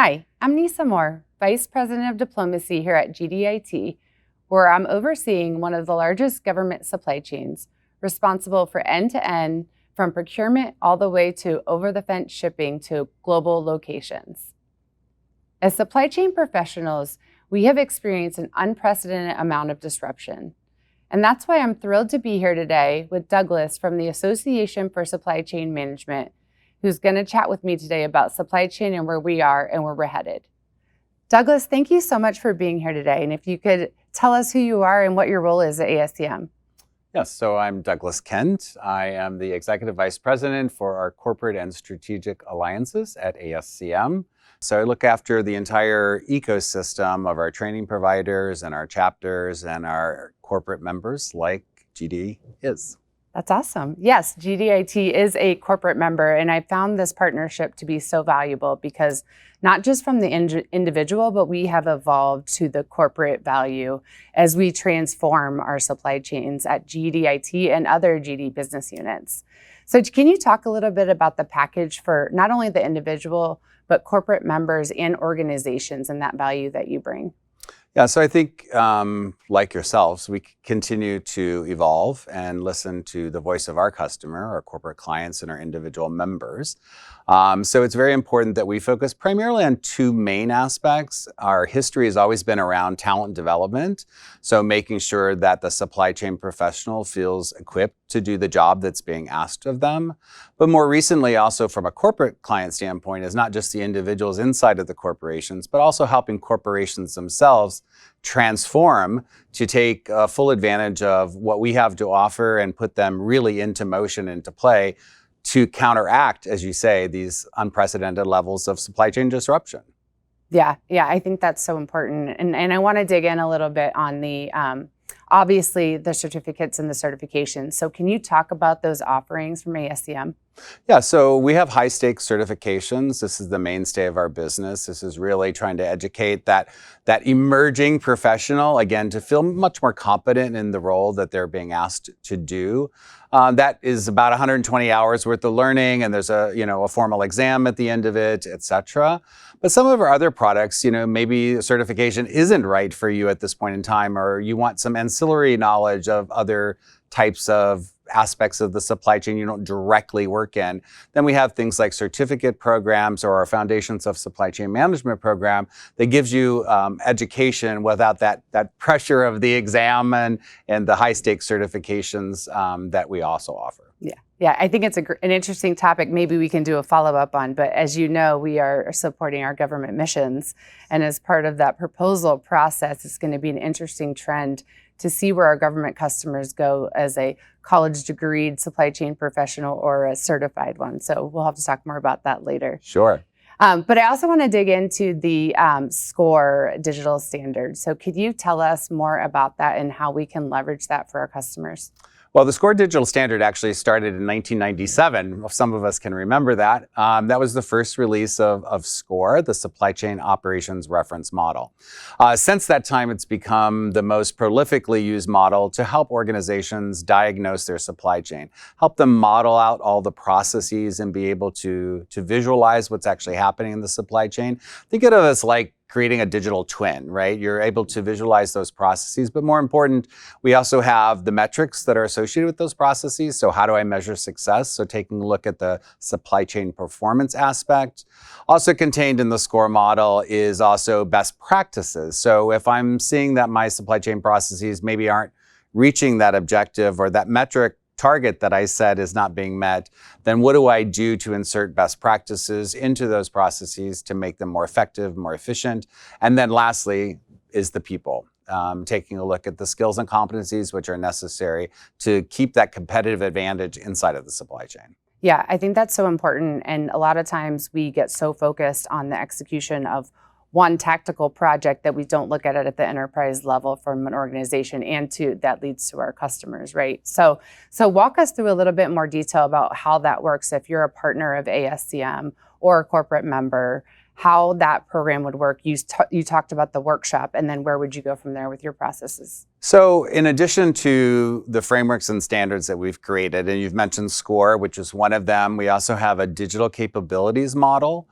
Hi, I'm Nisa, Vice President of Diplomacy here at GDIT, where I'm overseeing one of the largest government supply chains, responsible for end-to-end, from procurement all the way to over-the-fence shipping to global locations. As supply chain professionals, we have experienced an unprecedented amount of disruption. And that's why I'm thrilled to be here today with Douglas from the Association for Supply Chain Management, who's going to chat with me today about supply chain and where we are and where we're headed. Douglas, thank you so much for being here today. And if you could tell us who you are and what your role is at ASCM. Yes, so I'm Douglas Kent. I am the Executive Vice President for our Corporate and Strategic Alliances at ASCM. So I look after the entire ecosystem of our training providers and our chapters and our corporate members like GD is. That's awesome. Yes, GDIT is a corporate member, and I found this partnership to be so valuable because not just from the individual, but we have evolved to the corporate value as we transform our supply chains at GDIT and other GD business units. So can you talk a little bit about the package for not only the individual, but corporate members and organizations and that value that you bring? Yeah, so I think like yourselves, we continue to evolve and listen to the voice of our customer, our corporate clients, and our individual members. So it's very important that we focus primarily on two main aspects. Our history has always been around talent development, so making sure that the supply chain professional feels equipped to do the job that's being asked of them. But more recently, also from a corporate client standpoint, is not just the individuals inside of the corporations, but also helping corporations themselves transform to take full advantage of what we have to offer and put them really into motion, into play, to counteract, as you say, these unprecedented levels of supply chain disruption. Yeah, I think that's so important. And I want to dig in a little bit on the, obviously, the certificates and the certifications. So can you talk about those offerings from ASCM? Yeah, so we have high stakes certifications. This is the mainstay of our business. This is really trying to educate that emerging professional, again, to feel much more competent in the role that they're being asked to do. That is about 120 hours worth of learning, and there's a formal exam at the end of it, et cetera. But some of our other products, maybe certification isn't right for you at this point in time, or you want some ancillary knowledge of other types of aspects of the supply chain you don't directly work in. Then we have things like certificate programs or our Foundations of Supply Chain Management program that gives you education without that pressure of the exam and the high stakes certifications that we also offer. Yeah, I think it's an interesting topic. Maybe we can do a follow-up on, but as you know, we are supporting our government missions. And as part of that proposal process, it's going to be an interesting trend to see where our government customers go as a college degreed supply chain professional or a certified one. So we'll have to talk more about that later. Sure. But I also want to dig into the SCORE digital standard. So could you tell us more about that and how we can leverage that for our customers? Well, the SCORE digital standard actually started in 1997. Some of us can remember that. That was the first release of SCORE, the Supply Chain Operations Reference Model. Since that time, it's become the most prolifically used model to help organizations diagnose their supply chain, help them model out all the processes and be able to visualize what's actually happening in the supply chain. Think of it as like creating a digital twin, right? You're able to visualize those processes, but more important, we also have the metrics that are associated with those processes. So how do I measure success? So taking a look at the supply chain performance aspect. Also contained in the SCORE model is also best practices. So if I'm seeing that my supply chain processes maybe aren't reaching that objective or that metric target that I said is not being met, then what do I do to insert best practices into those processes to make them more effective, more efficient? And then lastly is the people. Taking a look at the skills and competencies which are necessary to keep that competitive advantage inside of the supply chain. Yeah, I think that's so important. And a lot of times we get so focused on the execution of one tactical project that we don't look at it at the enterprise level from an organization, and that leads to our customers, right? So walk us through a little bit more detail about how that works if you're a partner of ASCM or a corporate member, how that program would work. You talked about the workshop, and then where would you go from there with your processes? So in addition to the frameworks and standards that we've created, and you've mentioned SCORE, which is one of them, we also have a digital capabilities model.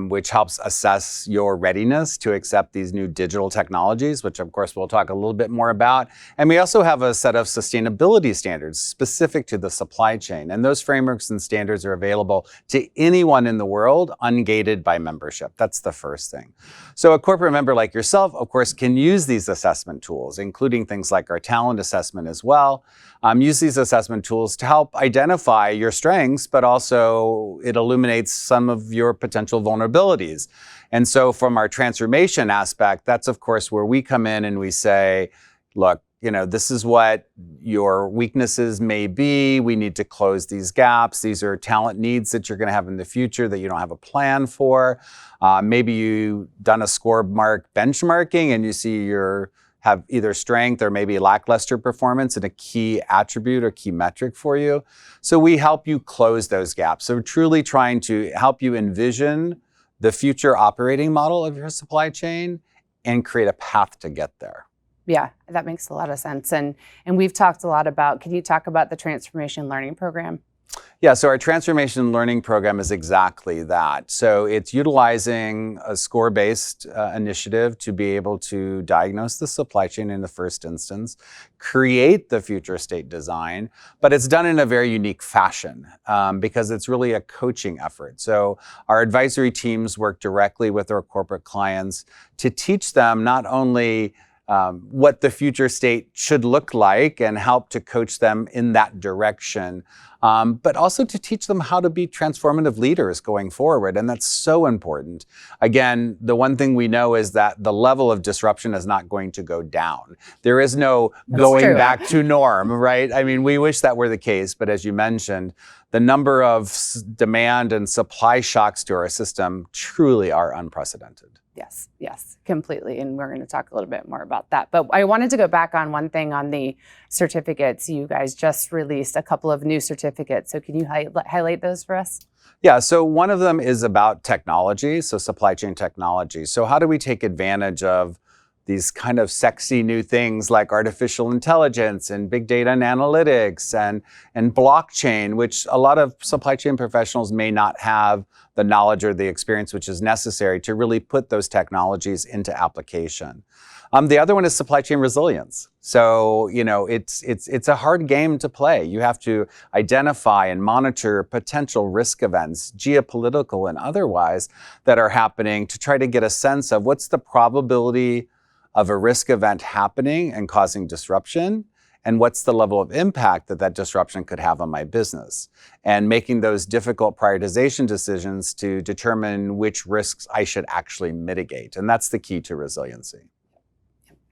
which helps assess your readiness to accept these new digital technologies, which of course we'll talk a little bit more about. And we also have a set of sustainability standards specific to the supply chain. And those frameworks and standards are available to anyone in the world, ungated by membership. That's the first thing. So a corporate member like yourself, of course, can use these assessment tools, including things like our talent assessment as well. Use these assessment tools to help identify your strengths, but also it illuminates some of your potential vulnerabilities. And so from our transformation aspect, that's of course where we come in and we say, look, this is what your weaknesses may be. We need to close these gaps. These are talent needs that you're going to have in the future that you don't have a plan for. Maybe you've done a score mark benchmarking and you see have either strength or maybe lackluster performance in a key attribute or key metric for you. So we help you close those gaps. So we're truly trying to help you envision the future operating model of your supply chain and create a path to get there. Yeah, that makes a lot of sense. And we've talked a lot about, can you talk about the Transformation Learning Program? Yeah, so our Transformation Learning Program is exactly that. So it's utilizing a score-based initiative to be able to diagnose the supply chain in the first instance, create the future state design, but it's done in a very unique fashion because it's really a coaching effort. So our advisory teams work directly with our corporate clients to teach them not only what the future state should look like and help to coach them in that direction, but also to teach them how to be transformative leaders going forward. And that's so important. Again, the one thing we know is that the level of disruption is not going to go down. There is no going back to norm, right? I mean, we wish that were the case, but as you mentioned, the number of demand and supply shocks to our system truly are unprecedented. Yes, completely. And we're going to talk a little bit more about that. But I wanted to go back on one thing on the certificates. You guys just released a couple of new certificates. So can you highlight those for us? Yeah, so one of them is about technology, so supply chain technology. So how do we take advantage of these kind of sexy new things like artificial intelligence and big data and analytics and blockchain, which a lot of supply chain professionals may not have the knowledge or the experience which is necessary to really put those technologies into application. The other one is supply chain resilience. So, it's a hard game to play. You have to identify and monitor potential risk events, geopolitical and otherwise, that are happening to try to get a sense of what's the probability of a risk event happening and causing disruption, and what's the level of impact that disruption could have on my business, and making those difficult prioritization decisions to determine which risks I should actually mitigate. And that's the key to resiliency.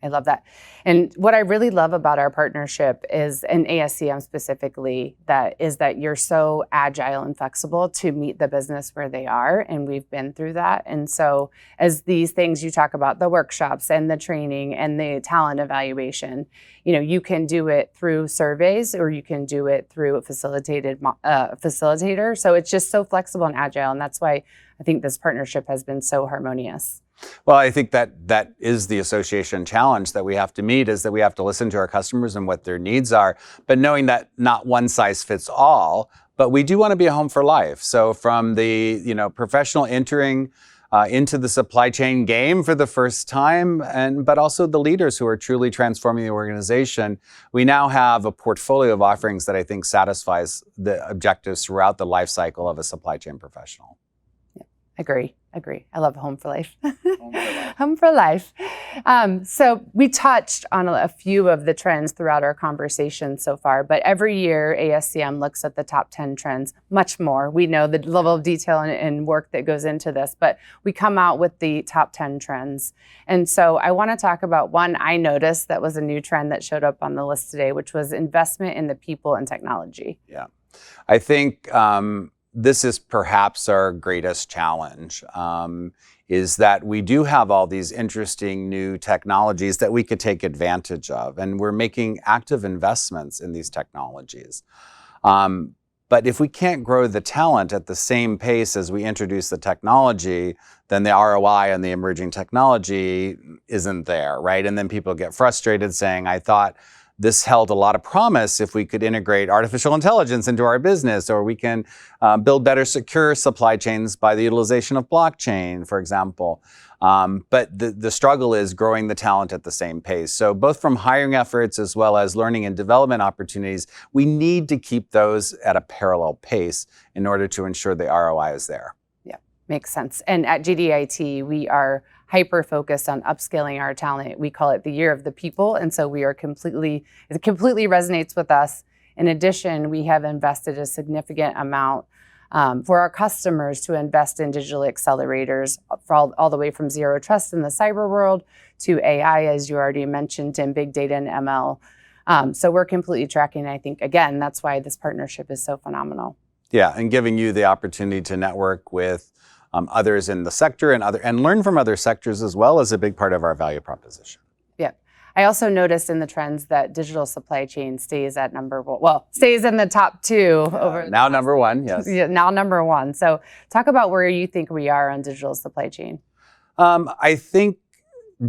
I love that. And what I really love about our partnership is, and ASCM specifically, that you're so agile and flexible to meet the business where they are. And we've been through that. And so as these things you talk about, the workshops and the training and the talent evaluation, you can do it through surveys or you can do it through a facilitator. So it's just so flexible and agile. And that's why I think this partnership has been so harmonious. Well, I think that is the association challenge that we have to meet, is that we have to listen to our customers and what their needs are, but knowing that not one size fits all, but we do want to be a home for life. So from the professional entering into the supply chain game for the first time, but also the leaders who are truly transforming the organization, we now have a portfolio of offerings that I think satisfies the objectives throughout the life cycle of a supply chain professional. Agree. I love home for life. Home for life. So we touched on a few of the trends throughout our conversation so far, but every year ASCM looks at the top 10 trends, much more. We know the level of detail and work that goes into this, but we come out with the top 10 trends. And so I want to talk about one I noticed that was a new trend that showed up on the list today, which was investment in the people and technology. Yeah, I think this is perhaps our greatest challenge, is that we do have all these interesting new technologies that we could take advantage of, and we're making active investments in these technologies. But if we can't grow the talent at the same pace as we introduce the technology, then the ROI on the emerging technology isn't there, right? And then people get frustrated saying, I thought this held a lot of promise if we could integrate artificial intelligence into our business, or we can build better secure supply chains by the utilization of blockchain, for example. But the struggle is growing the talent at the same pace. So both from hiring efforts as well as learning and development opportunities, we need to keep those at a parallel pace in order to ensure the ROI is there. Yeah, makes sense. And at GDIT, we are hyper-focused on upskilling our talent. We call it the year of the people. And so it completely resonates with us. In addition, we have invested a significant amount for our customers to invest in digital accelerators for all the way from zero trust in the cyber world to AI, as you already mentioned, and big data and ML. So we're completely tracking. I think, again, that's why this partnership is so phenomenal. Yeah, and giving you the opportunity to network with others in the sector and learn from other sectors as well is a big part of our value proposition. Yeah. I also noticed in the trends that digital supply chain stays in the top two. Now number one, yes. Yeah, now number one. So talk about where you think we are on digital supply chain. I think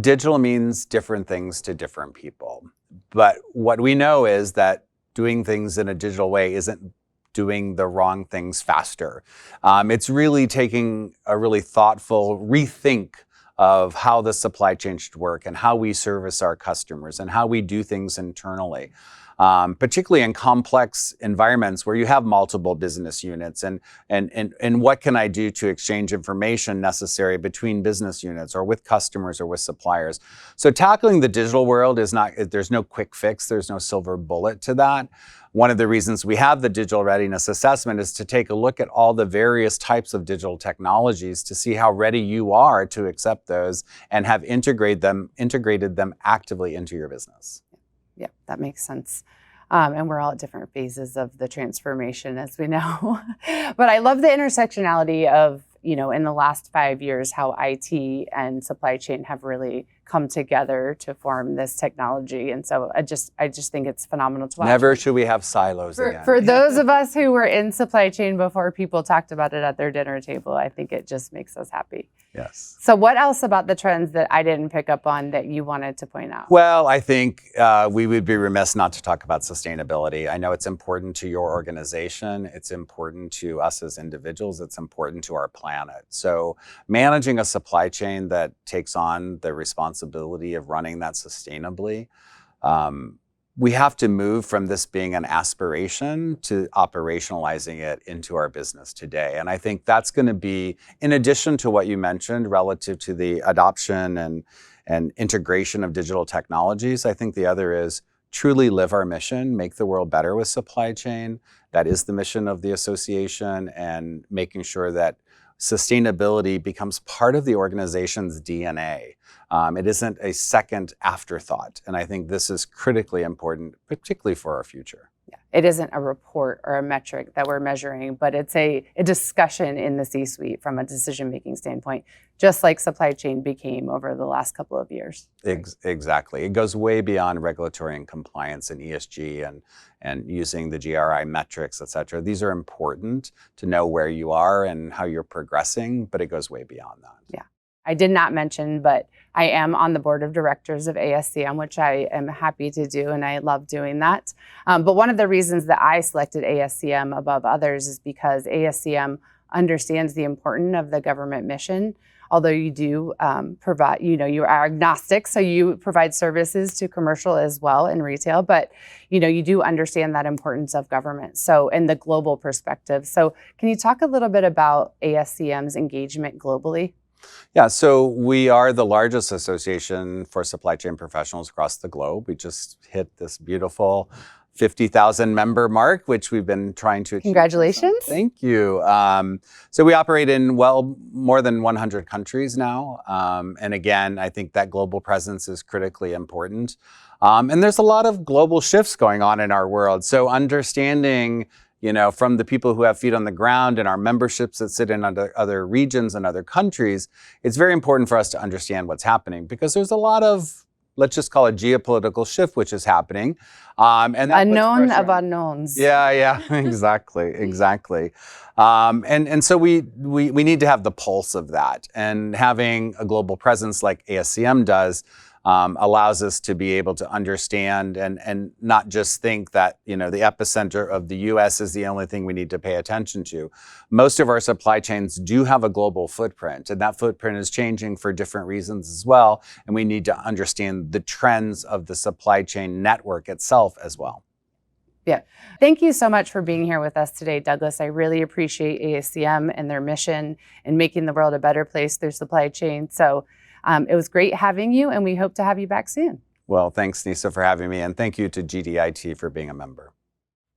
digital means different things to different people. But what we know is that doing things in a digital way isn't doing the wrong things faster. It's really taking a really thoughtful rethink of how the supply chain should work and how we service our customers and how we do things internally. Particularly in complex environments where you have multiple business units and what can I do to exchange information necessary between business units or with customers or with suppliers. So tackling the digital world there's no quick fix, there's no silver bullet to that. One of the reasons we have the digital readiness assessment is to take a look at all the various types of digital technologies to see how ready you are to accept those and have integrated them actively into your business. Yeah, that makes sense. And we're all at different phases of the transformation, as we know. But I love the intersectionality of, in the last 5 years, how IT and supply chain have really come together to form this technology. And so I just think it's phenomenal to watch. Never should we have silos again. For those of us who were in supply chain before people talked about it at their dinner table, I think it just makes us happy. Yes. So what else about the trends that I didn't pick up on that you wanted to point out? Well, I think we would be remiss not to talk about sustainability. I know it's important to your organization. It's important to us as individuals. It's important to our planet. So managing a supply chain that takes on the responsibility of running that sustainably, we have to move from this being an aspiration to operationalizing it into our business today. And I think that's going to be, in addition to what you mentioned relative to the adoption and integration of digital technologies, I think the other is truly live our mission, make the world better with supply chain. That is the mission of the association, and making sure that sustainability becomes part of the organization's DNA. It isn't a second afterthought. And I think this is critically important, particularly for our future. Yeah. It isn't a report or a metric that we're measuring, but it's a discussion in the C-suite from a decision-making standpoint, just like supply chain became over the last couple of years. Exactly. It goes way beyond regulatory and compliance and ESG and using the GRI metrics, et cetera. These are important to know where you are and how you're progressing, but it goes way beyond that. Yeah. I did not mention, but I am on the board of directors of ASCM, which I am happy to do, and I love doing that. But one of the reasons that I selected ASCM above others is because ASCM understands the importance of the government mission. Although you do provide, you are agnostic, so you provide services to commercial as well and retail, but you do understand that importance of government. So, in the global perspective. So, can you talk a little bit about ASCM's engagement globally? Yeah, so we are the largest association for supply chain professionals across the globe. We just hit this beautiful 50,000 member mark, which we've been trying to achieve. Congratulations. Thank you. So we operate in, more than 100 countries now. And again, I think that global presence is critically important. And there's a lot of global shifts going on in our world. So understanding from the people who have feet on the ground and our memberships that sit in other regions and other countries, it's very important for us to understand what's happening, because there's a lot of, let's just call it, geopolitical shift which is happening. And that unknown of unknowns. Yeah, exactly. And so we need to have the pulse of that, and having a global presence like ASCM does allows us to be able to understand and not just think that, the epicenter of the US is the only thing we need to pay attention to. Most of our supply chains do have a global footprint, and that footprint is changing for different reasons as well. And we need to understand the trends of the supply chain network itself as well. Yeah. Thank you so much for being here with us today, Douglas. I really appreciate ASCM and their mission in making the world a better place through supply chain. So it was great having you, and we hope to have you back soon. Well, thanks, Nisa, for having me, and thank you to GDIT for being a member.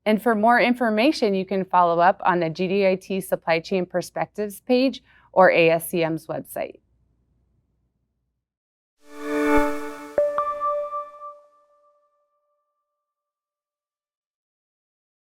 And for more information, you can follow up on the GDIT Supply Chain Perspectives page or ASCM's website.